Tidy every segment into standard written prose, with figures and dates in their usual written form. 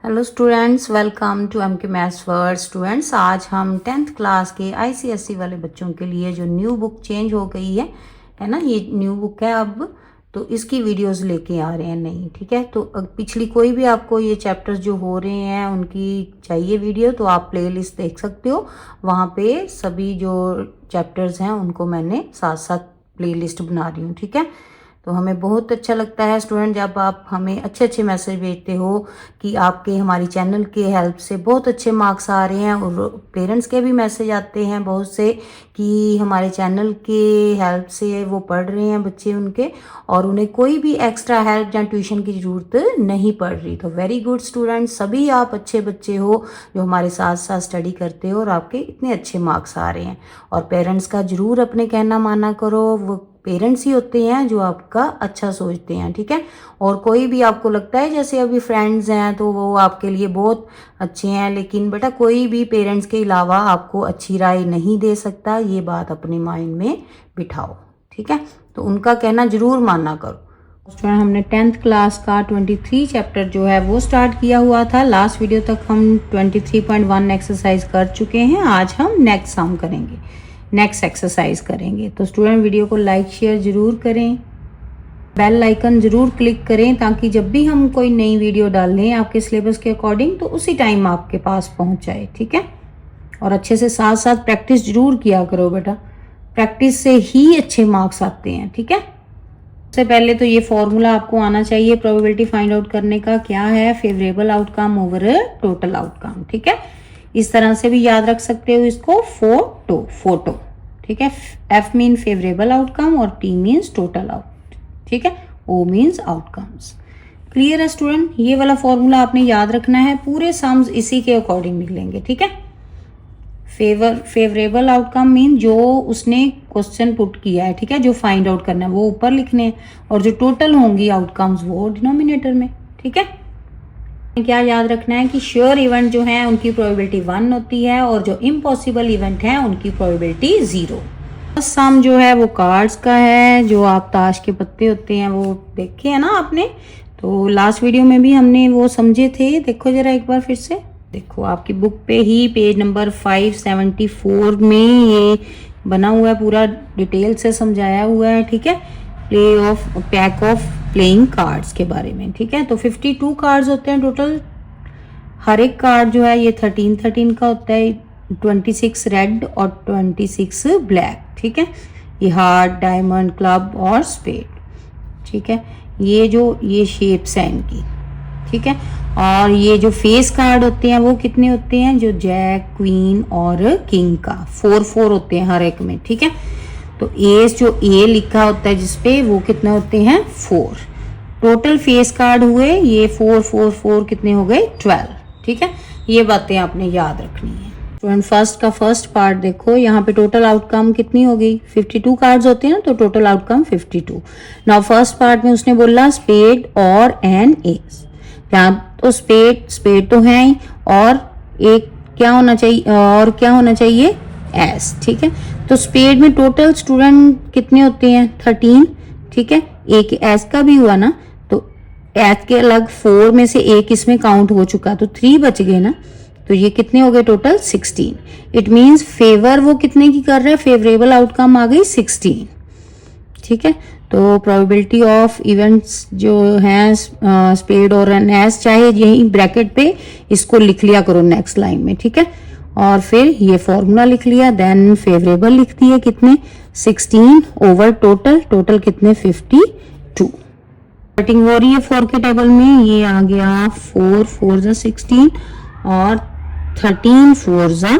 Hello students, welcome to MK maths world. Students, आज हम 10th class के ICSE वाले बच्चों के लिए जो न्यू बुक चेंज हो गई है ना, ये न्यू बुक है अब, तो इसकी वीडियोस लेके आ रहे हैं नई। ठीक है, तो पिछली कोई भी आपको ये चैप्टर्स जो हो रहे हैं उनकी चाहिए वीडियो तो आप प्लेलिस्ट देख सकते हो। वहाँ पे सभी जो चैप्टर्स हैं उनको मैंने साथ साथ प्लेलिस्ट बना रही हूँ। ठीक है, तो हमें बहुत अच्छा लगता है स्टूडेंट जब आप हमें अच्छे अच्छे मैसेज भेजते हो कि आपके हमारी चैनल के हेल्प से बहुत अच्छे मार्क्स आ रहे हैं, और पेरेंट्स के भी मैसेज आते हैं बहुत से कि हमारे चैनल के हेल्प से वो पढ़ रहे हैं बच्चे उनके, और उन्हें कोई भी एक्स्ट्रा हेल्प या ट्यूशन की ज़रूरत नहीं पड़ रही। तो वेरी गुड स्टूडेंट, सभी आप अच्छे बच्चे हो जो हमारे साथ साथ स्टडी करते हो और आपके इतने अच्छे मार्क्स आ रहे हैं। और पेरेंट्स का ज़रूर अपने कहना माना करो, वो पेरेंट्स ही होते हैं जो आपका अच्छा सोचते हैं। ठीक है, और कोई भी आपको लगता है जैसे अभी फ्रेंड्स हैं तो वो आपके लिए बहुत अच्छे हैं, लेकिन बेटा कोई भी पेरेंट्स के अलावा आपको अच्छी राय नहीं दे सकता, ये बात अपने माइंड में बिठाओ। ठीक है, तो उनका कहना जरूर माना करो। हमने 10th क्लास का 23 चैप्टर जो है वो स्टार्ट किया हुआ था। लास्ट वीडियो तक हम 23.1 एक्सरसाइज कर चुके हैं। आज हम नेक्स्ट सम करेंगे, नेक्स्ट एक्सरसाइज करेंगे। तो स्टूडेंट वीडियो को लाइक शेयर ज़रूर करें, बेल आइकन ज़रूर क्लिक करें ताकि जब भी हम कोई नई वीडियो डाल लें आपके सिलेबस के अकॉर्डिंग तो उसी टाइम आपके पास पहुंच जाए। ठीक है, और अच्छे से साथ साथ प्रैक्टिस ज़रूर किया करो बेटा, प्रैक्टिस से ही अच्छे मार्क्स आते हैं। ठीक है, सबसे पहले तो ये फॉर्मूला आपको आना चाहिए प्रोबेबिलिटी फाइंड आउट करने का। क्या है? Favourable outcome over total outcome. ठीक है, इस तरह से भी याद रख सकते हो इसको, फोटो। ठीक है, एफ मीन फेवरेबल आउटकम और टी मीन्स टोटल आउट। ठीक है, ओ मीन्स आउटकम्स। क्लियर है स्टूडेंट? ये वाला फॉर्मूला आपने याद रखना है, पूरे सम्स इसी के अकॉर्डिंग निकलेंगे। ठीक है, फेवरेबल आउटकम मीन जो उसने क्वेश्चन पुट किया है, ठीक है, जो फाइंड आउट करना है वो ऊपर लिखने हैं, और जो टोटल होंगी आउटकम्स वो डिनोमिनेटर में। ठीक है, क्या याद रखना है कि श्योर इवेंट जो है उनकी प्रोबेबिलिटी 1 होती है, और जो इम्पॉसिबल इवेंट है उनकी प्रोबेबिलिटी 0। सम जो है वो कार्ड्स का है, जो आप ताश के पत्ते होते हैं वो देखे है ना आपने, तो लास्ट वीडियो में भी हमने वो समझे थे। देखो जरा एक बार फिर से, देखो आपकी बुक पे ही पेज नंबर 574 में ये बना हुआ है, पूरा डिटेल से समझाया हुआ है। ठीक है, पैक ऑफ प्लेइंग कार्ड्स के बारे में। ठीक है, तो 52 कार्ड्स होते हैं टोटल। हर एक कार्ड जो है ये 13 का होता है, 26 रेड और 26 ब्लैक। ठीक है, ये हार्ट, डायमंड, क्लब और स्पेड। ठीक है, ये शेप्स हैं इनकी। ठीक है, और ये जो फेस कार्ड होते हैं वो कितने होते हैं? जो जैक, क्वीन और किंग का 4 होते हैं हर एक में। ठीक है, तो एस जो ए लिखा होता है जिसपे वो कितने होते हैं? 4। टोटल फेस कार्ड हुए ये 4 कितने हो गए? 12। ठीक है, ये बातें आपने याद रखनी है। स्टूडेंट फर्स्ट का फर्स्ट पार्ट देखो, यहाँ पे टोटल आउटकम कितनी हो गई? 52 कार्ड्स होते हैं ना, तो total outcome 52। Now first part में उसने बोला स्पेड और एन एस। यहाँ तो स्पेड तो है ही, और एक क्या होना चाहिए, और क्या होना चाहिए? एस। ठीक है, तो स्पेड में टोटल स्टूडेंट कितने होते हैं? 13। ठीक है, एक एस का भी हुआ ना, तो एस के अलग 4 में से एक इसमें काउंट हो चुका, तो 3 बच गए ना, तो ये कितने हो गए टोटल? 16। इट मीन्स फेवर वो कितने की कर रहा है? फेवरेबल आउटकम आ गई 16। ठीक है, तो प्रोबेबिलिटी ऑफ इवेंट्स जो हैं स्पेड और एन एस, चाहे यही ब्रैकेट पे इसको लिख लिया करो नेक्स्ट लाइन में। ठीक है, और फिर ये फॉर्मूला लिख लिया, देन फेवरेबल लिख दिए कितने? 16 ओवर टोटल कितने? 52। कटिंग हो रही है 4 के टेबल में, ये आ गया 4 जा 16 और 13 4 जा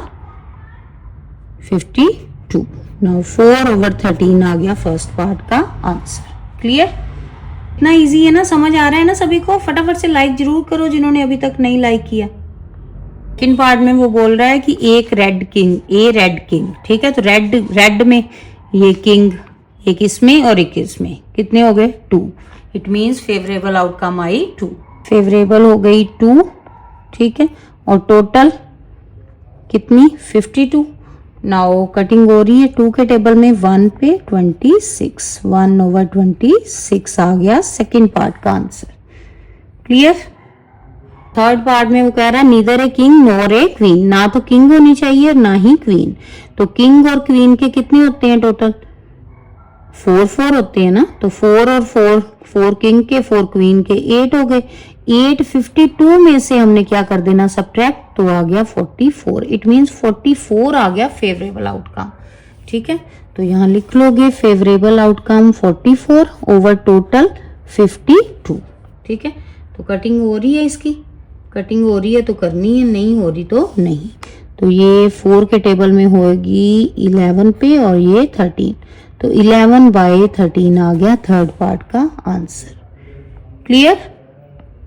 52। नाउ 4 ओवर 13 आ गया फर्स्ट पार्ट का आंसर। क्लियर? इतना इजी है ना, समझ आ रहा है ना सभी को? फटाफट से लाइक जरूर करो जिन्होंने अभी तक नहीं लाइक किया। किन पार्ट में वो बोल रहा है कि एक रेड किंग। ठीक है, तो रेड में ये किंग, एक इसमें और एक इसमें, कितने हो गए? 2। It means favourable outcome I 2। Favourable हो गई 2। ठीक है, और टोटल कितनी? 52। नाउ कटिंग हो रही है 2 के टेबल में 1 पे 26, 1 ओवर 26 आ गया सेकेंड पार्ट का आंसर। क्लियर? थर्ड पार्ट में वो कह रहा है neither a king nor a queen, ना तो किंग होनी चाहिए और ना ही क्वीन। तो किंग और क्वीन के कितने होते हैं टोटल? 4 होते हैं ना, तो 4 और 4 किंग के 4 क्वीन के 8 हो गए। 8 52 में से हमने क्या कर देना सब्ट्रैक्ट, तो आ गया 44। इट मींस 44 आ गया फेवरेबल आउटकम। ठीक है, तो यहाँ लिख लोगे फेवरेबल आउटकम 44 ओवर टोटल 52। ठीक है, तो कटिंग हो रही है, इसकी कटिंग हो रही है तो करनी है, नहीं हो रही तो नहीं। तो ये 4 के टेबल में होगी 11 पे और ये 13, तो 11/13 आ गया थर्ड पार्ट का आंसर। क्लियर?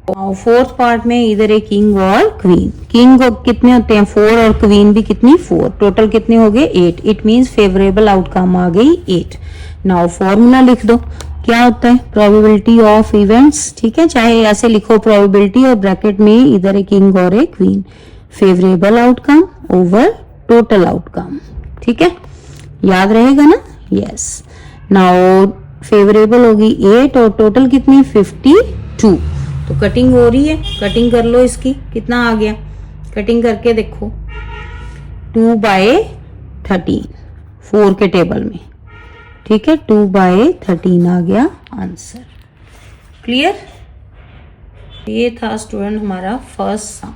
फोर्थ पार्ट में इधर एक किंग और क्वीन। किंग कितने होते हैं? 4 और क्वीन भी कितनी? 4। टोटल कितने हो गए? 8। इट मींस फेवरेबल आउटकम आ गई 8। नाउ फॉर्मूला लिख दो, क्या होता है? Probability of events. ठीक है, चाहे ऐसे लिखो प्रोबेबिलिटी और ब्रैकेट में इधर ए किंग और ए queen, favourable outcome over total outcome. ठीक है, याद रहेगा ना? यस। नाउ फेवरेबल होगी 8 और टोटल कितनी? 52। तो कटिंग हो रही है, कटिंग कर लो इसकी, कितना आ गया? कटिंग करके देखो, 2/13 4 के टेबल में। ठीक है, 2/13 आ गया आंसर। क्लियर? ये था स्टूडेंट हमारा first sum.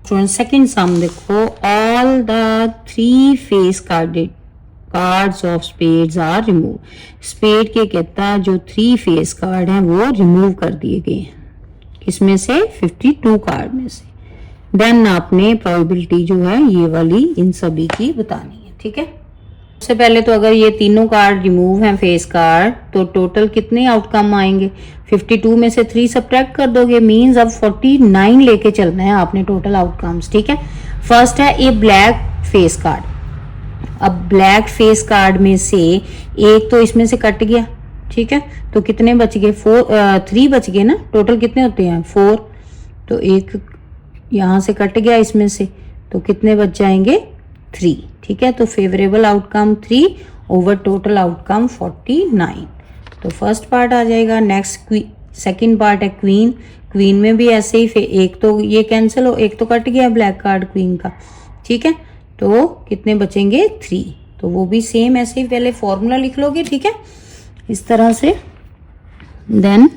Student second sum देखो, all the 3 face cards of spades are remove. Spade के कहता जो 3 फेस कार्ड हैं वो रिमूव कर दिए गए हैं, किसमें से? 52 कार्ड में से। देन आपने प्रोबेबिलिटी जो है ये वाली इन सभी की बतानी है। ठीक है, सबसे पहले तो अगर ये तीनों कार्ड रिमूव हैं फेस कार्ड, तो टोटल कितने आउटकम आएंगे? 52 में से 3 सब्ट्रैक्ट कर दोगे, मींस अब 49 लेके चलना है आपने टोटल आउटकम्स। ठीक है, फर्स्ट है ए ब्लैक फेस कार्ड। अब ब्लैक फेस कार्ड में से एक तो इसमें से कट गया। ठीक है, तो कितने बच गए? 3 बच गए ना। टोटल कितने होते हैं? 4। तो एक यहाँ से कट गया इसमें से, तो कितने बच जाएंगे? 3। ठीक है, तो favourable outcome 3 over total outcome 49। तो फर्स्ट पार्ट आ जाएगा। नेक्स्ट सेकंड पार्ट है क्वीन। क्वीन में भी ऐसे ही, एक तो ये कैंसिल हो, एक तो कट गया ब्लैक कार्ड क्वीन का। ठीक है, तो कितने बचेंगे? 3। तो वो भी सेम ऐसे ही पहले फॉर्मूला लिख लोगे। ठीक है, इस तरह से। देन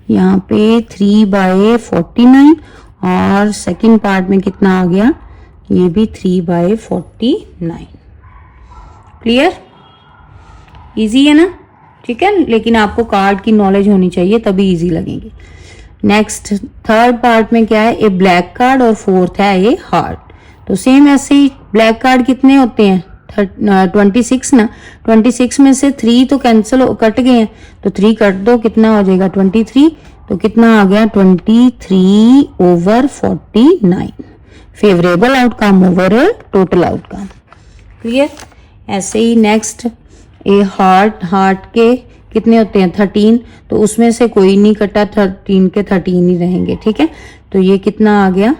यहाँ पे 3/49 और सेकंड पार्ट में कितना आ गया? ये भी 3/49। क्लियर? इजी है ना? ठीक है, लेकिन आपको कार्ड की नॉलेज होनी चाहिए तभी इजी लगेंगे। नेक्स्ट थर्ड पार्ट में क्या है? ए ब्लैक कार्ड और फोर्थ है ये हार्ट। तो सेम ऐसे ही ब्लैक कार्ड कितने होते हैं? 26 ना। 26 में से 3 तो कैंसिल कट गए हैं, तो 3 कट दो, कितना हो जाएगा? 23। तो कितना आ गया? 23 over 49, favourable outcome over total outcome. Clear? ऐसे ही नेक्स्ट ए हार्ट के कितने होते हैं? 13। तो उसमें से कोई नहीं कटा, 13 के 13 ही रहेंगे। ठीक है, तो ये कितना आ गया?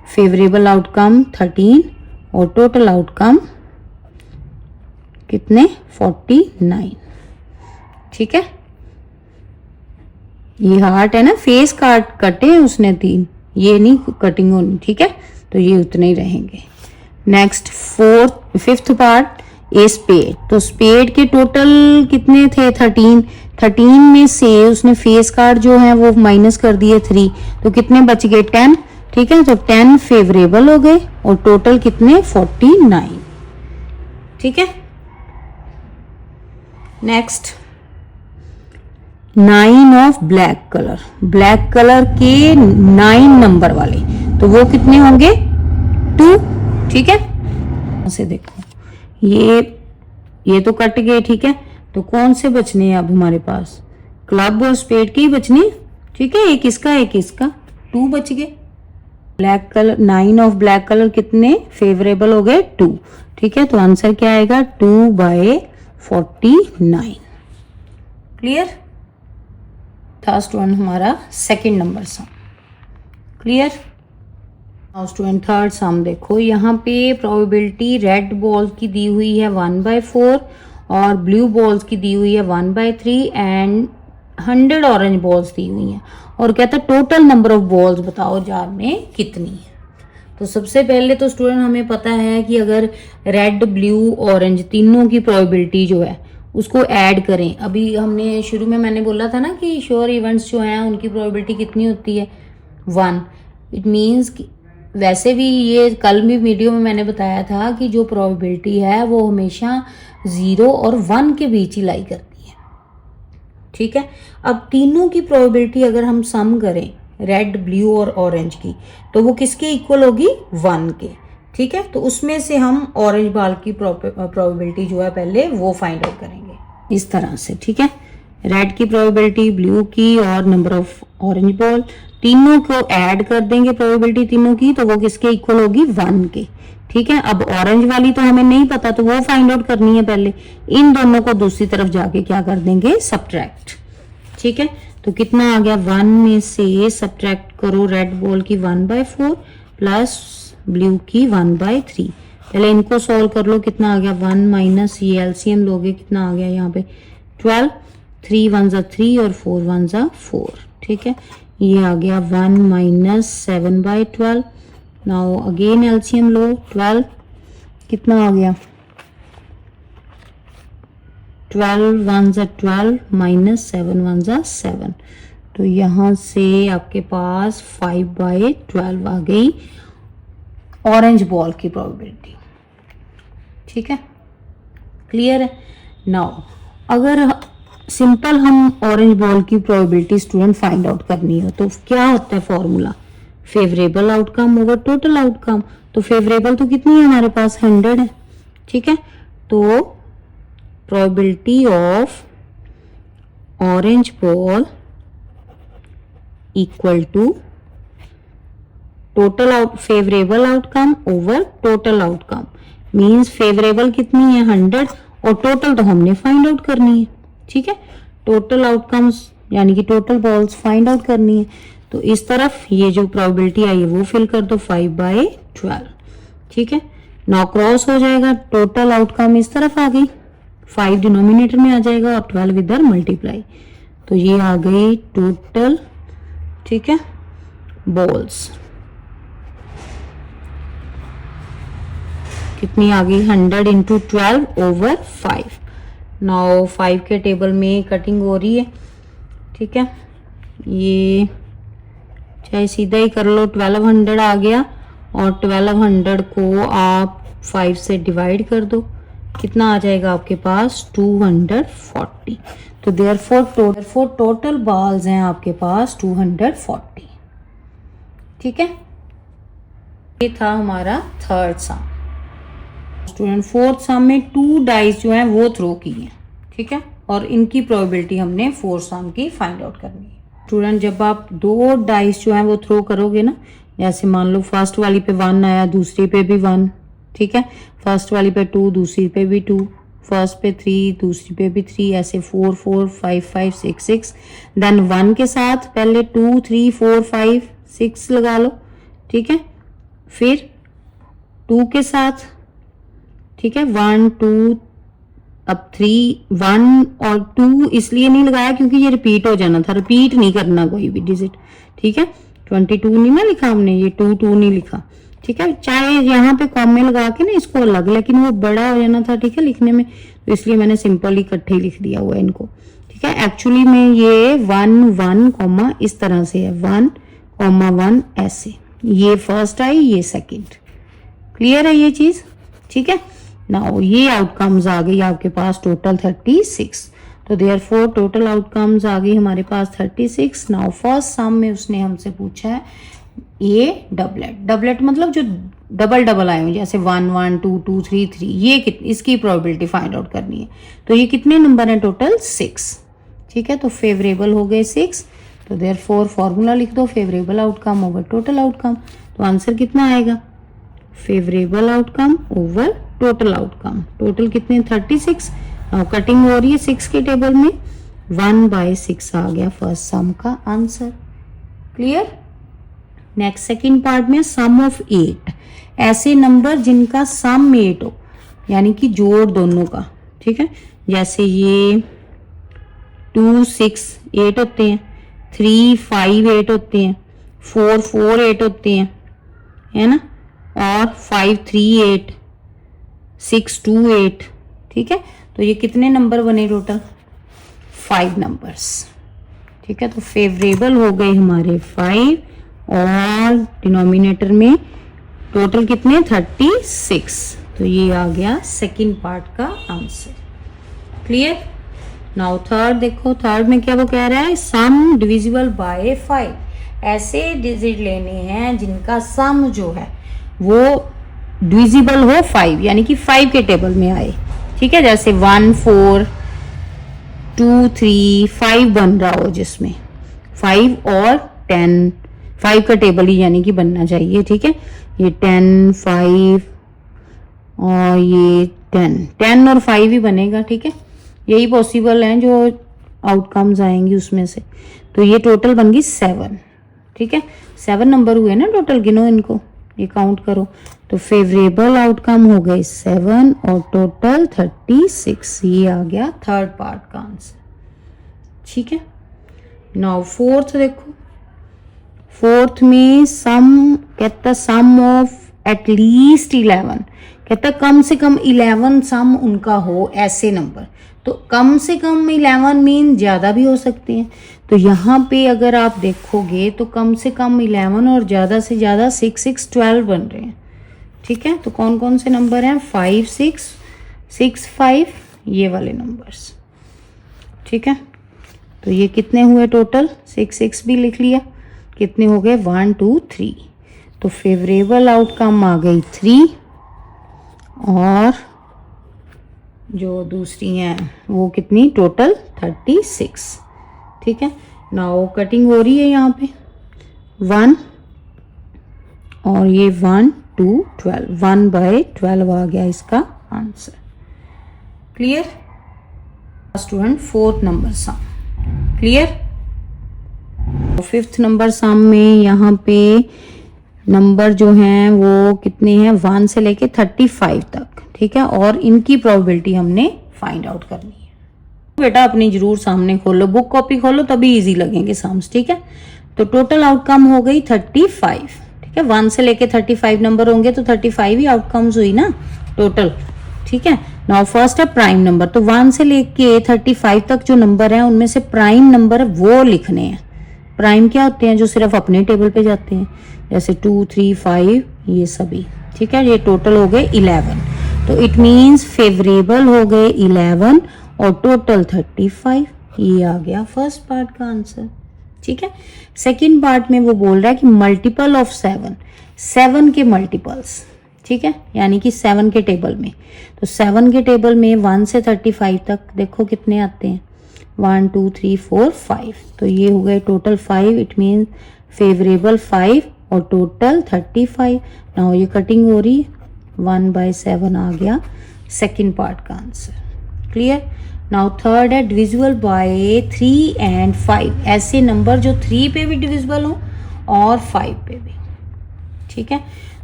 फेवरेबल आउटकम 13 और टोटल आउटकम कितने? 49। ठीक है, ये हार्ट है ना, फेस कटे हैं उसने 3, ये नहीं कटिंग होनी। ठीक है, तो ये उतने ही रहेंगे। Next fifth part a spade. तो स्पेड के टोटल कितने थे? 13 में से उसने फेस कार्ड जो है वो माइनस कर दिए 3, तो कितने बच गए? 10। ठीक है, तो 10 फेवरेबल हो गए और टोटल कितने? 49। ठीक है, next 9 of black colour. Black colour के 9 नंबर वाले, तो वो कितने होंगे? 2। ठीक है, ऐसे देखो, ये तो कट गए। ठीक है, तो कौन से बचने हैं अब हमारे पास? क्लब और स्पेड के ही बचने। ठीक है, एक इसका एक इसका, 2 बच गए। Black colour 9 of black colour कितने फेवरेबल हो गए? 2। ठीक है, तो आंसर क्या आएगा? 2/49। क्लियर? था स्टूडेंट हमारा second number sum. Clear? Now student third sum देखो, यहाँ पे प्रोबेबिलिटी रेड बॉल की दी हुई है 1/4 और ब्लू बॉल्स की दी हुई है 1/3 एंड 100 ऑरेंज बॉल्स दी हुई हैं और कहता है टोटल नंबर ऑफ बॉल्स बताओ जार में कितनी है। तो सबसे पहले तो स्टूडेंट हमें पता है कि अगर रेड ब्लू ऑरेंज तीनों की प्रोबेबिलिटी जो है उसको ऐड करें। अभी हमने शुरू में मैंने बोला था ना कि श्योर इवेंट्स जो हैं उनकी प्रोबेबिलिटी कितनी होती है 1। इट मीन्स कि वैसे भी ये कल भी वीडियो में मैंने बताया था कि जो प्रोबेबिलिटी है वो हमेशा 0 और 1 के बीच ही लाई करती है। ठीक है, अब तीनों की प्रोबेबिलिटी अगर हम सम करें रेड ब्लू और ऑरेंज की तो वो किसके इक्वल होगी 1 के। ठीक है, तो उसमें से हम ऑरेंज बॉल की प्रोबेबिलिटी जो है पहले वो फाइंड आउट करेंगे इस तरह से। ठीक है, रेड की प्रोबेबिलिटी, ब्लू की और नंबर ऑफ ऑरेंज बॉल, तीनों को ऐड कर देंगे प्रोबेबिलिटी तीनों की तो वो किसके इक्वल होगी 1 के। ठीक है, अब ऑरेंज वाली तो हमें नहीं पता तो वो फाइंड आउट करनी है पहले। इन दोनों को दूसरी तरफ जाके क्या कर देंगे सब्ट्रैक्ट। ठीक है, तो कितना आ गया 1 में से सब्ट्रैक्ट करो रेड बॉल की 1/4 प्लस ब्लू की 1/3। पहले इनको सॉल्व कर लो, कितना आ गया 1 माइनस ये एलसीएम लोगे कितना आ गया यहाँ पे 12, 3 1 जा 3 और 4 1 जा 4। ठीक है, ये आ गया 1 माइनस 7/12। नाउ अगेन एलसीएम लो 12 कितना आ गया 12 1 जा 12 माइनस 7 1 जा 7। तो यहाँ से आपके पास 5/12 आ गई ऑरेंज बॉल की प्रोबेबिलिटी। ठीक है, क्लियर है। नाउ अगर सिंपल हम ऑरेंज बॉल की प्रोबेबिलिटी स्टूडेंट फाइंड आउट करनी हो तो क्या होता है formula favourable outcome over total outcome. तो फेवरेबल तो कितनी है हमारे पास 100 है। ठीक है, तो probability of orange ball equal to total out favourable outcome over total outcome means favourable कितनी है 100 और टोटल तो हमने फाइंड आउट करनी है। ठीक है, टोटल आउटकम्स यानी कि टोटल बॉल्स फाइंड आउट करनी है। तो इस तरफ ये जो प्रोबेबिलिटी आई है वो फिल कर दो 5/12। ठीक है, नाउ क्रॉस हो जाएगा, टोटल आउटकम इस तरफ आ गई, 5 डिनोमिनेटर में आ जाएगा और 12 इधर मल्टीप्लाई। तो ये आ गई टोटल। ठीक है, बॉल्स कितनी आ गई 100 इंटू 12 ओवर 5। नाउ 5 के टेबल में कटिंग हो रही है। ठीक है, ये चाहे सीधा ही कर लो 1200 आ गया और 1200 को आप 5 से डिवाइड कर दो, कितना आ जाएगा आपके पास 240। तो देयरफॉर टोटल बॉल्स हैं आपके पास 240। ठीक है, ये था हमारा थर्ड सम। स्टूडेंट फोर्थ सम में 2 डाइस जो हैं वो थ्रो की हैं। ठीक है, और इनकी प्रोबेबिलिटी हमने फोर्थ सम की फाइंड आउट करनी है। स्टूडेंट जब आप 2 डाइस जो हैं वो थ्रो करोगे ना, जैसे मान लो फर्स्ट वाली पे 1 आया, दूसरी पे भी 1। ठीक है, फर्स्ट वाली पे 2, दूसरी पे भी 2, फर्स्ट पे 3, दूसरी पे भी 3, ऐसे 4 4 5 5 6 6। देन 1 के साथ पहले 2 3 4 5 6 लगा लो। ठीक है, फिर 2 के साथ, ठीक है 1 2, अब 3 1 और 2 इसलिए नहीं लगाया क्योंकि ये रिपीट हो जाना था, रिपीट नहीं करना कोई भी डिजिट। ठीक है, 22 नहीं ना लिखा हमने, ये 2 2 नहीं लिखा। ठीक है, चाहे यहाँ पे कॉमे लगा के ना इसको अलग, लेकिन वो बड़ा हो जाना था ठीक है लिखने में, तो इसलिए मैंने सिंपल ही इकट्ठे लिख दिया हुआ है इनको। ठीक है, एक्चुअली में ये 1 1 कॉमा इस तरह से है, 1 1 ऐसे, ये फर्स्ट आई ये सेकंड। क्लियर है ये चीज। ठीक है, नाउ ये आउटकम्स आ गई आपके पास टोटल 36। तो देयरफॉर टोटल आउटकम्स आ गई हमारे पास 36। नाउ फर्स्ट सम में उसने हमसे पूछा है ये डबलेट मतलब जो डबल डबल आए हुए जैसे 1 1 2 2 3 3, ये इसकी प्रोबेबिलिटी फाइंड आउट करनी है। तो ये कितने नंबर हैं टोटल 6। ठीक है, तो फेवरेबल हो गए 6। तो देयरफॉर फॉर्मूला लिख दो favourable outcome over total outcome. तो आंसर कितना आएगा favourable outcome over total outcome. Total कितने 36। नाउ कटिंग हो रही है 6 के टेबल में, 1/6 आ गया फर्स्ट सम का answer. Clear. Next second part में सम ऑफ 8, ऐसे नंबर जिनका सम 8 हो यानी कि जोड़ दोनों का। ठीक है, जैसे ये 2 6 8 होते हैं, 3 5 8 होते हैं, 4 4 8 होते हैं, है ना, और 5 3 8, 6 2 8। ठीक है, तो ये कितने नंबर बने टोटल? 5 नंबर्स। ठीक है, तो फेवरेबल हो गए हमारे 5 और डिनोमिनेटर में टोटल कितने? 36। तो ये आ गया सेकंड पार्ट का आंसर। क्लियर? नाउ थर्ड देखो, थर्ड में क्या वो कह रहा है? सम डिविजिबल बाय 5। ऐसे डिजिट लेने हैं जिनका सम जो है वो डिविजिबल हो 5, यानी कि 5 के टेबल में आए। ठीक है, जैसे 1 4 2 3 5 बन रहा हो, जिसमें 5 और 10, 5 का टेबल ही यानी कि बनना चाहिए। ठीक है, ये 10 5 और ये 10 और 5 ही बनेगा। ठीक है, यही पॉसिबल है जो आउटकम्स आएंगी उसमें से। तो ये टोटल बन गई 7। ठीक है, 7 नंबर हुए ना टोटल, गिनो इनको, ये काउंट करो। तो फेवरेबल आउटकम हो गए 7 और टोटल 36। ये आ गया थर्ड पार्ट का आंसर। ठीक है, नाउ फोर्थ देखो, फोर्थ में सम कहता सम ऑफ एटलीस्ट 11, कहता कम से कम 11 सम उनका हो ऐसे नंबर। तो कम से कम 11 मीन ज़्यादा भी हो सकते हैं। तो यहाँ पे अगर आप देखोगे तो कम से कम 11 और ज़्यादा से ज़्यादा 6 6 12 बन रहे हैं। ठीक है, तो कौन कौन से नंबर हैं? 5 6 6 5, ये वाले नंबर्स। ठीक है, तो ये कितने हुए टोटल? 6 6 भी लिख लिया, कितने हो गए? 1 2 3। तो फेवरेबल आउटकम आ गई 3 और जो दूसरी हैं वो कितनी? टोटल 36। ठीक है, नाउ कटिंग हो रही है यहाँ पे 1 और ये 1 2 12, 1/12 आ गया इसका answer. Clear student? Fourth number sum clear. Fifth number sum में यहाँ पे नंबर जो हैं वो कितने हैं? 1 से लेके 35 तक। ठीक है, और इनकी प्रोबेबिलिटी हमने फाइंड आउट करनी है। बेटा अपनी जरूर सामने खोलो, बुक कॉपी खोलो, तभी इजी लगेंगे सम्स। ठीक है, तो टोटल आउटकम हो गई 35। ठीक है, 1 से लेके 35 नंबर होंगे तो 35 ही आउटकम्स हुई ना टोटल। ठीक है, नाउ फर्स्ट है प्राइम नंबर। तो 1 से लेके 35 तक जो नंबर है उनमें से प्राइम नंबर वो लिखने हैं। प्राइम क्या होते हैं? जो सिर्फ अपने टेबल पे जाते हैं, जैसे 2 3 5 ये सभी। ठीक है, ये टोटल हो गए 11। तो इट मीन्स फेवरेबल हो गए 11 और टोटल 35। ये आ गया फर्स्ट पार्ट का आंसर। ठीक है, सेकंड पार्ट में वो बोल रहा है कि मल्टीपल ऑफ 7, 7 के मल्टीपल्स। ठीक है, यानी कि 7 के टेबल में। तो 7 के टेबल में 1 से 35 तक देखो कितने आते हैं? 1 2 3 4 5। तो ये हो गए टोटल 5। इट मीन फेवरेबल 5 और टोटल 35। नाउ ये कटिंग हो रही है, 1/7 आ गया सेकंड पार्ट का आंसर। क्लियर? नाउ थर्ड है डिविजिबल बाय 3 एंड 5। ऐसे नंबर जो 3 पे भी डिविजिबल हो और 5 पे भी। ठीक है,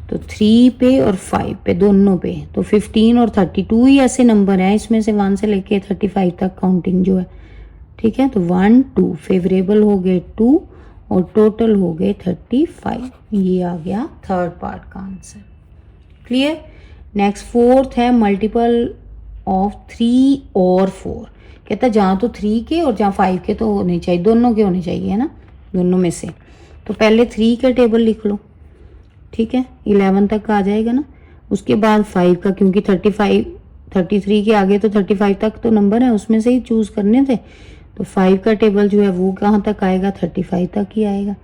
तो 3 पे और 5 पे दोनों पे। तो 15 और 32 ही ऐसे नंबर हैं इसमें से 1 से लेके 35 तक काउंटिंग जो है। ठीक है, तो 1 2 फेवरेबल हो गए 2 और टोटल हो गए 35। ये आ गया थर्ड पार्ट का आंसर। क्लियर? नेक्स्ट फोर्थ है मल्टीपल ऑफ 3 और 4। कहता है जहाँ तो 3 के और जहाँ 5 के तो होने चाहिए, दोनों के होने चाहिए, है ना, दोनों में से। तो पहले 3 का टेबल लिख लो। ठीक है, 11 तक का आ जाएगा ना। उसके बाद 5 का, क्योंकि 35 33 के आगे तो 35 तक तो नंबर है, उसमें से ही चूज करने थे। तो 5 का टेबल जो है वो कहाँ तक आएगा? 35 तक ही आएगा।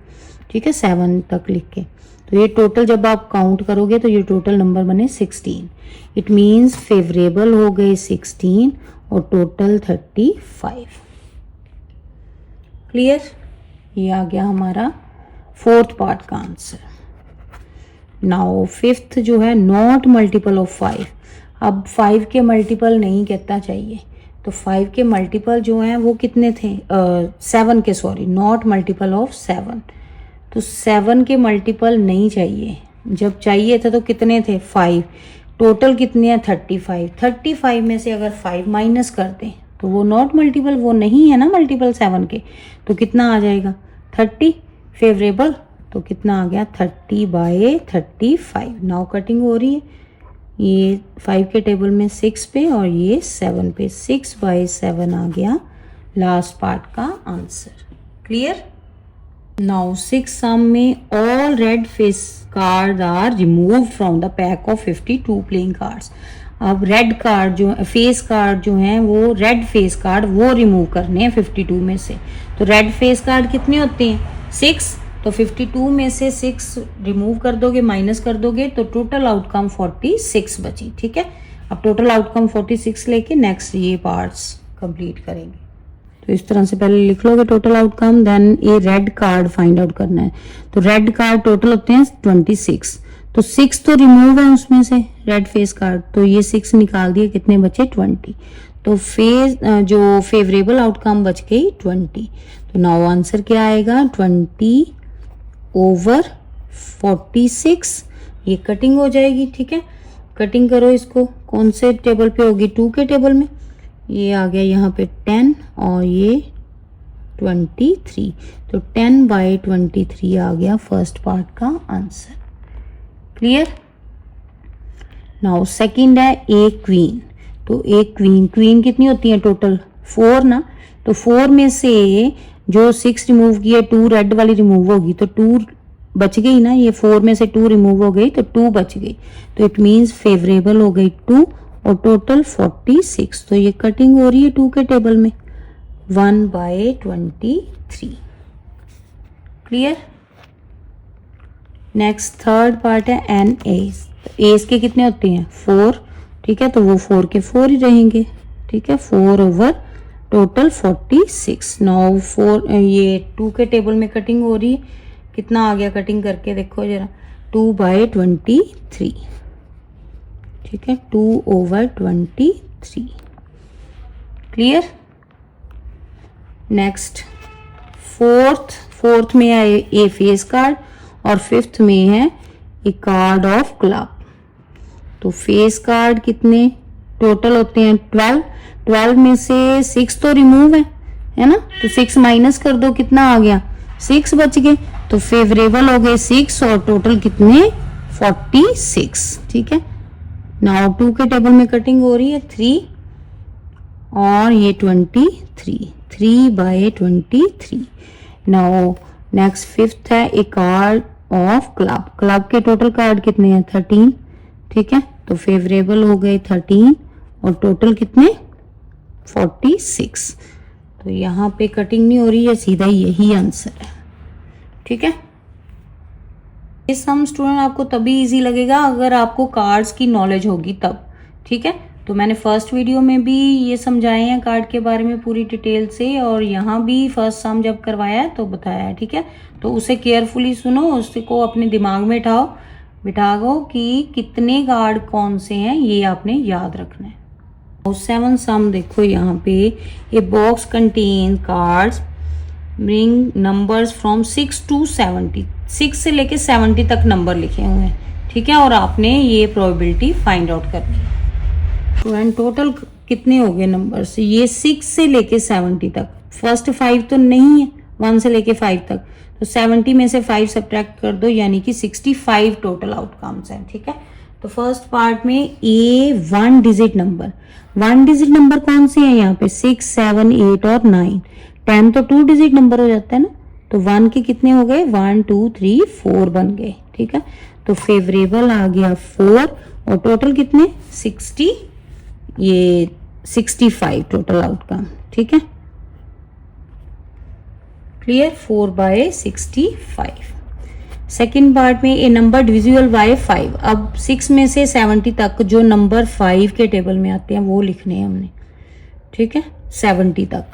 ठीक है, 7 तक लिख के। तो ये टोटल जब आप काउंट करोगे तो ये टोटल नंबर बने 16। इट मीन्स फेवरेबल हो गए 16 और टोटल 35। क्लियर? ये आ गया हमारा फोर्थ पार्ट का आंसर। नाउ फिफ्थ जो है नॉट मल्टीपल ऑफ 5। अब 5 के मल्टीपल नहीं कहता चाहिए, तो 5 के मल्टीपल जो हैं वो कितने थे? 7 के, सॉरी, नॉट मल्टीपल ऑफ 7। तो 7 के मल्टीपल नहीं चाहिए। जब चाहिए था तो कितने थे? 5। टोटल कितने हैं? 35। 35 में से अगर 5 माइनस कर दें तो वो नॉट मल्टीपल, वो नहीं है ना मल्टीपल 7 के, तो कितना आ जाएगा 30 फेवरेबल, तो कितना आ गया 30/35। नाउ कटिंग हो रही है, ये 5 के टेबल में 6 पे और ये 7 पे, 6/7 आ गया लास्ट पार्ट का आंसर। क्लियर? नाउ 6 सम में all red face card are remove from the pack of 52 playing cards. अब रेड कार्ड जो फेस कार्ड जो हैं वो रेड फेस कार्ड वो रिमूव करने हैं 52 में से। तो रेड फेस कार्ड कितने होते हैं 6, तो 52 में से 6 रिमूव कर दोगे, माइनस कर दोगे, तो टोटल आउटकम 46 बची। ठीक है, अब टोटल आउटकम 46 लेके नेक्स्ट ये पार्ट्स कंप्लीट करेंगे। तो इस तरह से पहले लिख लोगे टोटल आउटकम, देन ये रेड कार्ड फाइंड आउट करना है। तो रेड कार्ड टोटल होते हैं 26, तो 6 तो रिमूव है उसमें से रेड फेस कार्ड, तो ये 6 निकाल दिए, कितने बचे 20। तो फेस जो फेवरेबल आउटकम बच गई 20। तो नाउ आंसर क्या आएगा 20/46। ये कटिंग हो जाएगी। ठीक है, कटिंग करो इसको, कौन से टेबल पे होगी 2 के टेबल में, ये आ गया यहाँ पे 10 और ये 23, तो 10/23 आ गया फर्स्ट पार्ट का आंसर। क्लियर? नाउ सेकंड है ए क्वीन। तो एक क्वीन कितनी होती है टोटल 4 ना, तो 4 में से जो 6 रिमूव किए 2 रेड वाली रिमूव होगी, तो 2 बच गई ना, ये 4 में से 2 रिमूव हो गई तो 2 बच गई, तो इट मींस फेवरेबल हो गई 2 और टोटल 46। तो ये कटिंग हो रही है 2 के टेबल में 1/23। क्लियर? नेक्स्ट थर्ड पार्ट है एन एस। एस के कितने होते हैं 4, ठीक है, तो वो 4 के 4 ही रहेंगे। ठीक है, 4 टोटल 46। नाउ 4 ये 2 के टेबल में कटिंग हो रही है, कितना आ गया कटिंग करके देखो जरा 2/23। ठीक है, 2/23। क्लियर? नेक्स्ट फोर्थ में है ए फेस कार्ड और 5th में है ए कार्ड ऑफ क्लब। तो फेस कार्ड कितने टोटल होते हैं 12 में से 6 तो रिमूव है ना, तो 6 माइनस कर दो, कितना आ गया 6 बच गए, तो फेवरेबल हो गए 6 और टोटल कितने 46। ठीक है, नाउ 2 के टेबल में कटिंग हो रही है 3 और ये 23, 3/23। नाउ नेक्स्ट 5th है ए कार्ड ऑफ क्लब के टोटल कार्ड कितने हैं 13। ठीक है, तो फेवरेबल हो गए 13 और टोटल कितने 46। तो यहाँ पे कटिंग नहीं हो रही है, सीधा यही आंसर है। ठीक है, ये सम स्टूडेंट आपको तभी इजी लगेगा अगर आपको कार्ड्स की नॉलेज होगी तब। ठीक है, तो मैंने फर्स्ट वीडियो में भी ये समझाए हैं कार्ड के बारे में पूरी डिटेल से, और यहाँ भी फर्स्ट सम जब करवाया है तो बताया है। ठीक है, तो उसे केयरफुली सुनो, उसको अपने दिमाग में बिठा दो कि कितने कार्ड कौन से हैं, ये आपने याद रखना है। और 7 सम देखो यहाँ पे, a box contain cards bring numbers from 6 to 70, 6 से लेके 70 तक नंबर लिखे हुए हैं। ठीक है, और आपने ये प्रोबेबिलिटी फाइंड आउट करनी है। स्टूडेंट टोटल कितने हो गए नंबर्स, ये 6 से लेके 70 तक, फर्स्ट 5 तो नहीं है 1 से लेके 5 तक, तो 70 में से 5 सब्ट्रैक्ट कर दो, यानी कि 65 टोटल आउटकम्स हैं। ठीक है, तो फर्स्ट पार्ट में ए 1 डिजिट नंबर कौन से हैं यहाँ पे 6, 7, 8 और 9। 10 तो 2 डिजिट नंबर हो जाता है ना, तो 1 के कितने हो गए 1, 2, 3, 4 बन गए। ठीक है, तो फेवरेबल आ गया 4 और टोटल कितने 65 टोटल आउटकम। ठीक है, क्लियर, 4/65। सेकेंड पार्ट में ए नंबर डिविजिबल बाय 5। अब 6 में से 70 तक जो नंबर 5 के टेबल में आते हैं वो लिखने हैं हमने। ठीक है, 70 तक,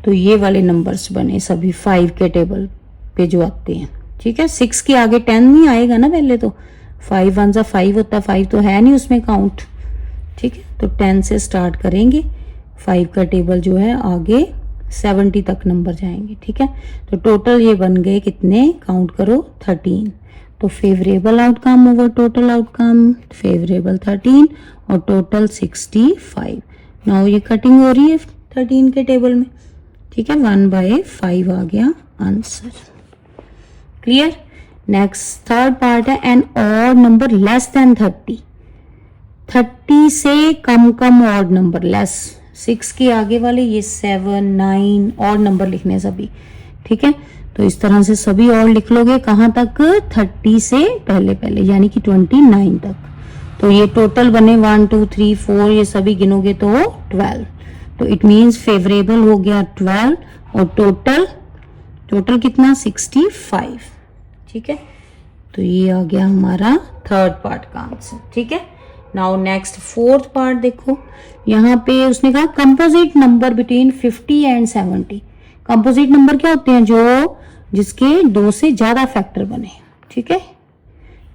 तो ये वाले नंबर्स बने सभी 5 के टेबल पे जो आते हैं। ठीक है, 6 के आगे 10 नहीं आएगा ना, पहले तो 5 1 जा 5 होता, 5 तो है नहीं उसमें काउंट। ठीक है, तो 10 से स्टार्ट करेंगे, 5 का टेबल जो है आगे 70 तक नंबर जाएंगे। ठीक है, तो टोटल ये बन गए कितने, काउंट करो 13। तो favourable outcome over total outcome, favourable 13 और टोटल 65। नाउ ये कटिंग हो रही है 13 के टेबल में, ठीक है। 1/5 आ गया answer. Clear. Next third part है an odd number less than 30 से कम ऑड नंबर लेस, 6 के आगे वाले ये 7 9 ऑड नंबर लिखने सभी, ठीक है। तो इस तरह से सभी और लिख लोगे कहाँ तक, 30 से पहले यानी कि 29 तक। तो ये टोटल बने 1 2 3 4, ये सभी गिनोगे तो 12। तो इट मींस फेवरेबल हो गया 12 और टोटल कितना 65, ठीक है। तो ये आ गया हमारा थर्ड पार्ट का आंसर, ठीक है। नाउ नेक्स्ट फोर्थ पार्ट देखो, यहाँ पे उसने कहा composite number between 50 and 70। Composite number क्या होते हैं, जो जिसके 2 से ज्यादा फैक्टर बने, ठीक है।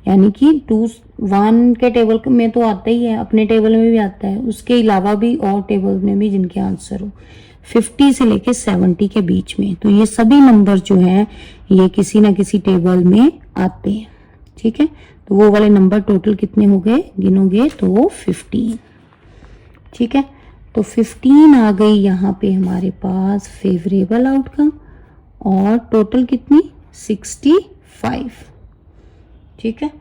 यानी कि 1 के टेबल में तो आता ही है, अपने टेबल में भी आता है, उसके अलावा भी और टेबल में भी जिनके आंसर हो 50 से लेके 70 के बीच में। तो ये सभी नंबर जो हैं ये किसी ना किसी टेबल में आते हैं, ठीक है। तो वो वाले नंबर टोटल कितने हो गए, गिनोगे तो 15, ठीक है। तो 15 आ गई यहाँ पे हमारे पास फेवरेबल आउटकम, और टोटल कितनी 65, ठीक है।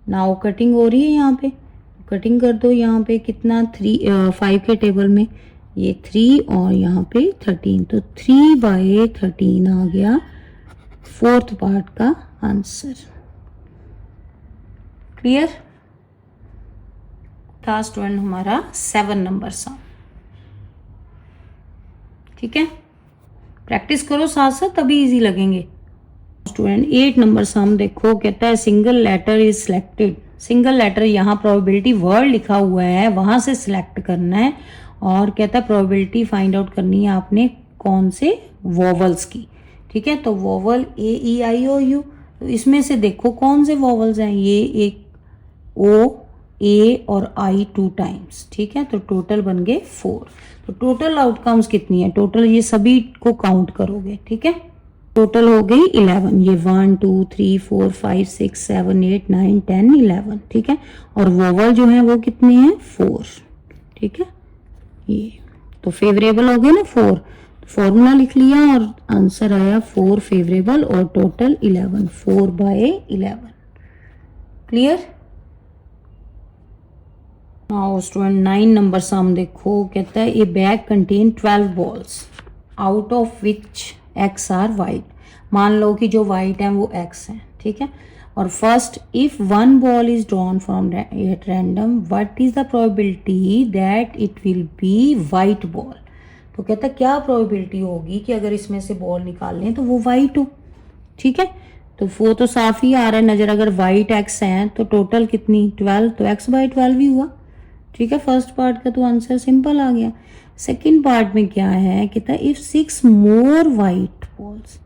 नाउ कटिंग हो रही है, यहाँ पे कटिंग कर दो। यहाँ पे कितना 5 के टेबल में ये 3 और यहाँ पे 13, तो 3/13 आ गया फोर्थ पार्ट का आंसर। क्लियर। था स्टूडेंट हमारा 7 नंबर सम, ठीक है। प्रैक्टिस करो साथ साथ, तभी इजी लगेंगे। स्टूडेंट 8 नंबर सम देखो, कहता है single letter is selected. Single letter, यहाँ प्रोबेबिलिटी वर्ड लिखा हुआ है, वहां से सिलेक्ट करना है, और कहता है प्रोबेबिलिटी फाइंड आउट करनी है आपने कौन से वोवल्स की, ठीक है। तो वोवल A-E-I-O-U, तो इसमें से देखो कौन से वोवल्स हैं, ये एक O, A और I 2 टाइम्स, ठीक है। तो टोटल बन गए 4। तो टोटल आउटकम्स कितनी है, टोटल ये सभी को काउंट करोगे, ठीक है। टोटल हो गई 11, ये 1 2 3 4 5 6 7 8 9 10 11, ठीक है। और वोवल जो है वो कितने हैं 4, ठीक है। ये तो फेवरेबल हो गए ना 4, फॉर्मूला लिख लिया और आंसर आया 4 फेवरेबल और total 11, 4/11। Clear. Now student 9 number sum देखो, कहता है a bag contain 12 balls out of which x are white. मान लो कि जो वाइट है वो x है, ठीक है। और first if 1 ball is drawn from at random what is the probability that it will be white ball. तो कहता है क्या प्रोबेबिलिटी होगी कि अगर इसमें से बॉल निकाल लें तो वो वाइट हो, ठीक है। तो वो तो साफ ही आ रहा है नजर, अगर वाइट x है तो टोटल कितनी 12, तो x/12 ही हुआ, ठीक है। फर्स्ट पार्ट का तो आंसर सिंपल आ गया। सेकंड पार्ट में क्या है, कहता है if 6 more white balls,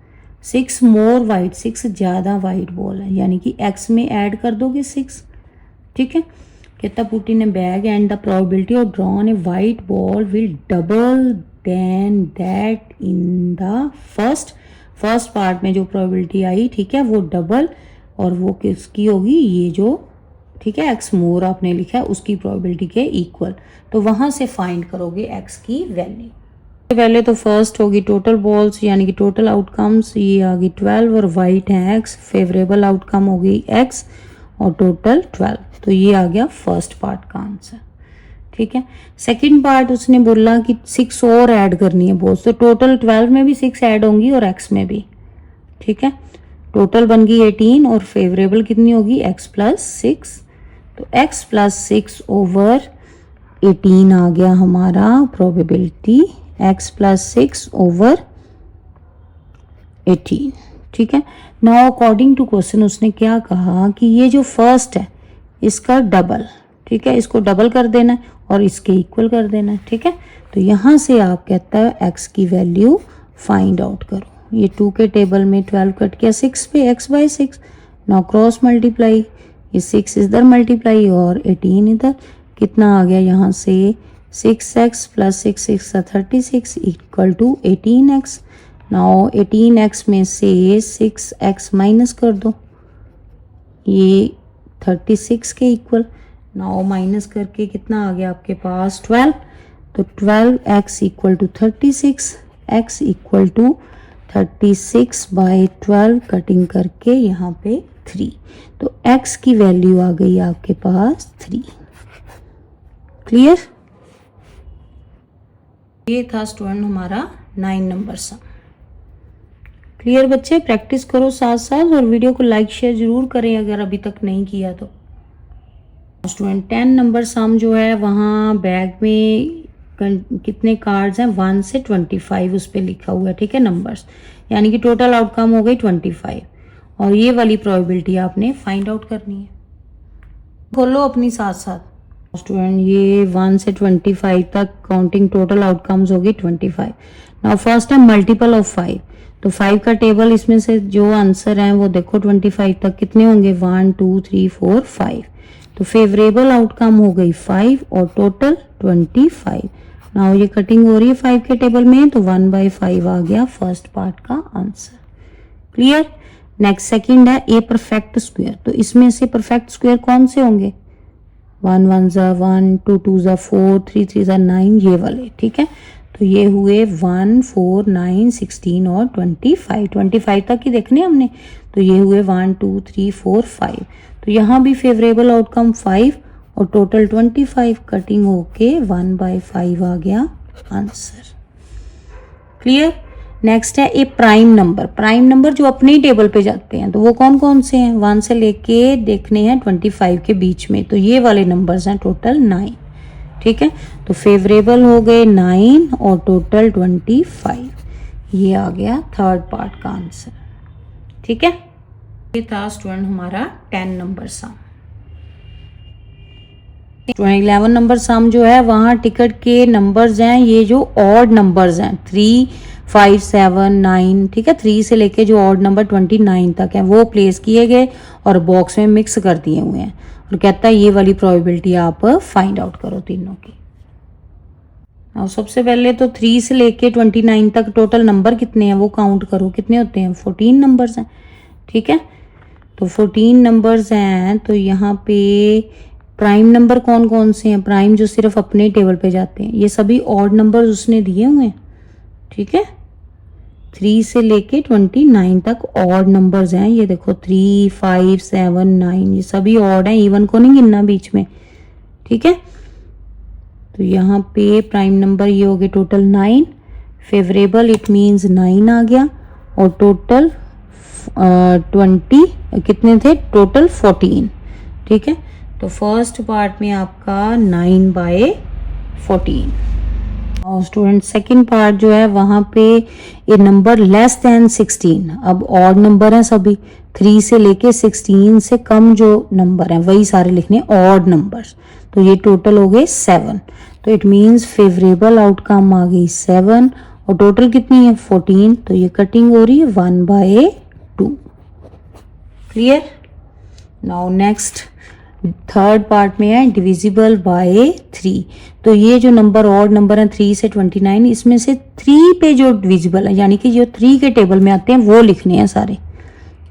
6 more white, 6 ज्यादा वाइट बॉल है, यानी कि x में ऐड कर दोगे 6, ठीक है। कहता put in a bag and the probability of drawn a white ball will double then that in the first part में जो प्रोबेबिलिटी आई, ठीक है, वो डबल, और वो किसकी होगी, ये जो, ठीक है, x मोर आपने लिखा है उसकी प्रोबेबिलिटी के इक्वल। तो वहां से फाइंड करोगे x की वैल्यू। पहले तो फर्स्ट होगी टोटल बॉल्स यानी कि टोटल आउटकम्स, ये आ गई 12 और वाइट है x, फेवरेबल आउटकम हो गई x और टोटल 12। तो ये आ गया फर्स्ट पार्ट का आंसर, ठीक है। सेकंड पार्ट उसने बोला कि 6 और ऐड करनी है बॉल्स, तो टोटल 12 में भी 6 ऐड होंगी और x में भी, ठीक है। टोटल बन गई 18 और फेवरेबल कितनी होगी x+6। तो x+6 ओवर 18 आ गया हमारा प्रोबेबिलिटी, x+6 ओवर 18, ठीक है। नाउ अकॉर्डिंग टू क्वेश्चन उसने क्या कहा कि ये जो फर्स्ट है इसका डबल, ठीक है, इसको डबल कर देना है और इसके इक्वल कर देना है, ठीक है। तो यहाँ से आप कहता है x की वैल्यू फाइंड आउट करो। ये 2 के टेबल में 12 कट किया 6 पे, x/6, नाउ क्रॉस मल्टीप्लाई, ये 6 इधर मल्टीप्लाई और 18 इधर, कितना आ गया यहाँ से 6x + 6 36 equal to 18x। Now 18x में से 6x माइनस कर दो, ये 36 के इक्वल। नाउ माइनस करके कितना आ गया आपके पास 12। तो 12x equal to 36, x equal to 36/12 cutting करके यहाँ पे 3, तो x की वैल्यू आ गई आपके पास 3। क्लियर? ये था स्टूडेंट हमारा 9 नंबर सम। क्लियर बच्चे? प्रैक्टिस करो साथ साथ और वीडियो को लाइक शेयर जरूर करें अगर अभी तक नहीं किया तो। स्टूडेंट 10 नंबर सम जो है वहाँ बैग में कितने कार्ड्स हैं 1 से 25 उस पर लिखा हुआ है, ठीक है, नंबर्स, यानी कि टोटल आउटकम हो गई 25 और ये वाली प्रोबेबिलिटी आपने फाइंड आउट करनी है। खोलो अपनी साथ साथ। स्टूडेंट ये 1 से 25 तक काउंटिंग टोटल आउटकम्स होगी 25। नाउ फर्स्ट है मल्टीपल ऑफ 5, तो 5 का टेबल इसमें से जो आंसर है वो देखो 25 तक कितने होंगे 1 2 3 4 5, तो फेवरेबल आउटकम हो गई 5 और टोटल 25। नाउ ये कटिंग हो रही है 5 के टेबल में, तो 1/5 आ गया फर्स्ट पार्ट का आंसर। क्लियर? नेक्स्ट सेकंड है ए परफेक्ट स्क्वायर, तो इसमें से परफेक्ट स्क्वायर कौन से होंगे 1 1 ज़ा 1 2 2 ज़ा 4 3 3 ज़ा 9 ये वाले, ठीक है, तो ये हुए 1 4 9 16 और 25 तक ही देखने हमने, तो ये हुए 1 2 3 4 5, तो यहाँ भी फेवरेबल आउटकम 5 और टोटल 25 कटिंग होके 1/5 आ गया आंसर। क्लियर? नेक्स्ट है ए प्राइम नंबर। प्राइम नंबर जो अपने ही टेबल पे जाते हैं तो वो कौन कौन से हैं 1 से लेके देखने हैं 25 के बीच में, तो ये वाले नंबर्स हैं टोटल 9, ठीक है, तो फेवरेबल हो गए 9 और टोटल 25, ये आ गया थर्ड पार्ट का आंसर। ठीक है, ये था स्टूडेंट हमारा 10 नंबर सम। 11 नंबर सम जो है वहाँ टिकट के नंबर्स हैं, ये जो ऑड नंबर्स हैं 3 5 7 9, ठीक है, 3 से लेके जो ऑड नंबर 29 तक है वो प्लेस किए गए और बॉक्स में मिक्स कर दिए हुए हैं और कहता है ये वाली प्रोबेबिलिटी आप फाइंड आउट करो तीनों की। और सबसे पहले तो 3 से लेके 29 तक टोटल नंबर कितने हैं वो काउंट करो, कितने होते हैं 14 नंबर्स हैं, ठीक है, तो 14 नंबर्स हैं, तो यहाँ पे प्राइम नंबर कौन कौन से हैं, प्राइम जो सिर्फ अपने टेबल पे जाते हैं, ये सभी ऑड नंबर्स उसने दिए हुए हैं, ठीक है, 3 से लेके 29 तक ऑड नंबर्स हैं, ये देखो 3 5 7 9 ये सभी ऑड हैं, इवन को नहीं गिनना बीच में, ठीक है, तो यहाँ पे प्राइम नंबर ये हो गए टोटल 9, फेवरेबल इट मींस 9 आ गया और टोटल 20 कितने थे टोटल 14, ठीक है, तो फर्स्ट पार्ट में आपका 9/14। और स्टूडेंट सेकंड पार्ट जो है वहाँ पे ये नंबर लेस देन 16, अब ऑड नंबर है सभी, 3 से लेके 16 से कम जो नंबर हैं वही सारे लिखने ऑड नंबर्स, तो ये टोटल हो गए 7, तो इट मींस फेवरेबल आउटकम आ गई 7 और टोटल कितनी है 14, तो ये कटिंग हो रही है 1/2। Clear? Now next third part में है डिविजिबल बाय 3, तो ये जो नंबर ऑड नंबर है 3 से 29, इसमें से 3 पे जो डिविजिबल है यानी कि जो 3 के टेबल में आते हैं वो लिखने हैं सारे,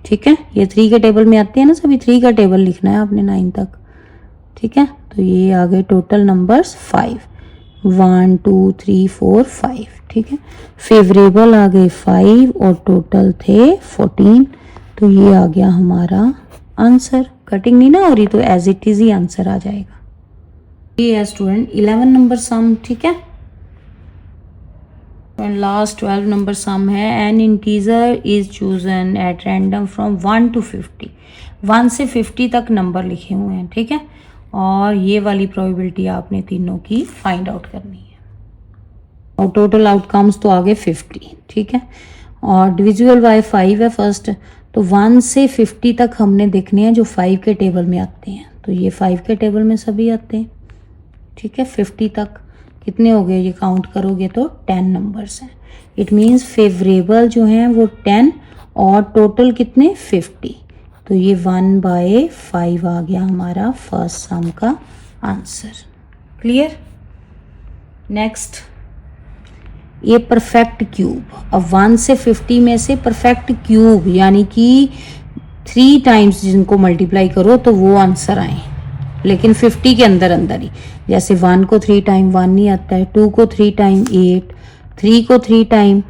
ठीक है, ये 3 के टेबल में आते हैं ना सभी, 3 का टेबल लिखना है आपने 9 तक, ठीक है, तो ये आ गए टोटल नंबर्स 5 1 2 3 4 5, ठीक है, फेवरेबल आ गए 5 और टोटल थे 14, तो ये आ गया हमारा आंसर। कटिंग नहीं ना हो रही तो एज इट इज ही आंसर आ जाएगा। ये है स्टूडेंट 11 नंबर सम, ठीक है, लास्ट 12 नंबर सम है N integer is chosen at random from 1 to 50, 1 से 50 तक नंबर लिखे हुए हैं, ठीक है, और ये वाली प्रोबेबिलिटी आपने तीनों की फाइंड आउट करनी है और टोटल आउटकम्स तो आ गए 50, ठीक है, और डिविजिबल बाय 5 है फर्स्ट, तो 1 से 50 तक हमने देखने हैं जो 5 के टेबल में आते हैं, तो ये 5 के टेबल में सभी आते हैं, ठीक है, 50 तक कितने हो गए ये काउंट करोगे तो 10 नंबर्स हैं, इट मींस फेवरेबल जो हैं वो 10 और टोटल कितने 50, तो ये 1/5 आ गया हमारा फर्स्ट सम का आंसर। क्लियर? नेक्स्ट ये परफेक्ट क्यूब, अब 1 से 50 में से परफेक्ट क्यूब यानी कि 3 टाइम्स जिनको मल्टीप्लाई करो तो वो आंसर आए, लेकिन 50 के अंदर अंदर ही। जैसे 1 को 3 टाइम 1 नहीं आता है, 2 को 3 टाइम 8, 3 को 3 टाइम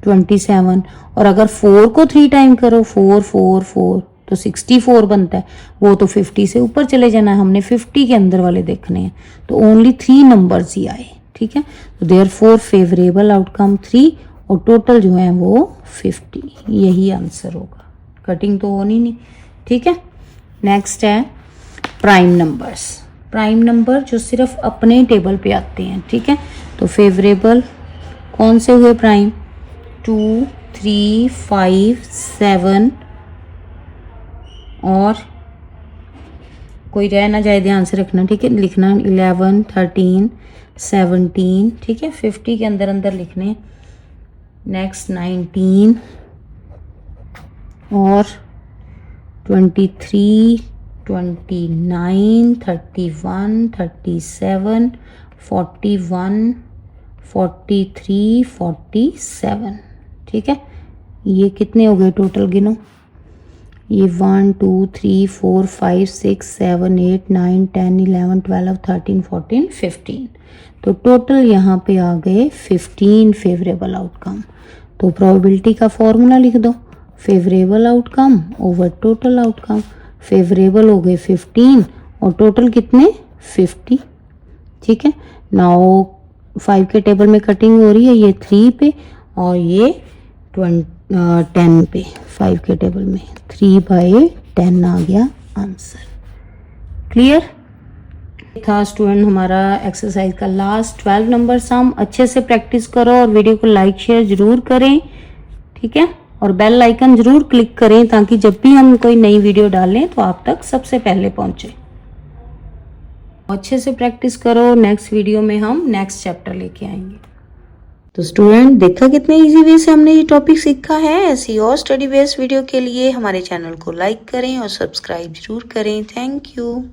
27, और अगर 4 को 3 टाइम करो 4 4 4 तो 64 बनता है। वो तो 50 से ऊपर चले जाना है, हमने 50 के अंदर वाले देखने हैं, तो ओनली 3 नंबर्स ही आए, ठीक है। तो देयरफॉर फेवरेबल आउटकम 3 और टोटल जो है वो 50, यही आंसर होगा। कटिंग तो होनी नहीं, ठीक है। नेक्स्ट है प्राइम नंबर्स। प्राइम नंबर जो सिर्फ अपने टेबल पे आते हैं, ठीक है। तो फेवरेबल कौन से हुए प्राइम? 2 3 5 7 और कोई रह ना जाए, ध्यान से रखना, ठीक है। लिखना 11 13 17, ठीक है। 50 के अंदर अंदर लिखने। नेक्स्ट 19 और 23 29 31 37 41 43 47, ठीक है। ये कितने हो गए टोटल, गिनो। ये 1 2 3 4 5 6 7 8 9 10 11 12 13 14 15, तो टोटल यहाँ पे आ गए 15 फेवरेबल आउटकम। तो प्रोबेबिलिटी का फॉर्मूला लिख दो, favourable outcome over total outcome. Favourable हो गए 15 और टोटल कितने 50, ठीक है। नाउ 5 के टेबल में कटिंग हो रही है, ये 3 पे और ये 10 पे। 5 के टेबल में 3/10 आ गया आंसर। क्लियर था स्टूडेंट हमारा एक्सरसाइज का लास्ट 12 नंबर सम। अच्छे से प्रैक्टिस करो और वीडियो को लाइक शेयर जरूर करें, ठीक है। और बेल आइकन जरूर क्लिक करें ताकि जब भी हम कोई नई वीडियो डालें तो आप तक सबसे पहले पहुंचे। अच्छे से प्रैक्टिस करो, नेक्स्ट वीडियो में हम नेक्स्ट चैप्टर लेके आएंगे। तो स्टूडेंट देखा कितने इजी वे से हमने ये टॉपिक सीखा है। ऐसी और स्टडी बेस्ड वीडियो के लिए हमारे चैनल को लाइक करें और सब्सक्राइब जरूर करें। Thank you.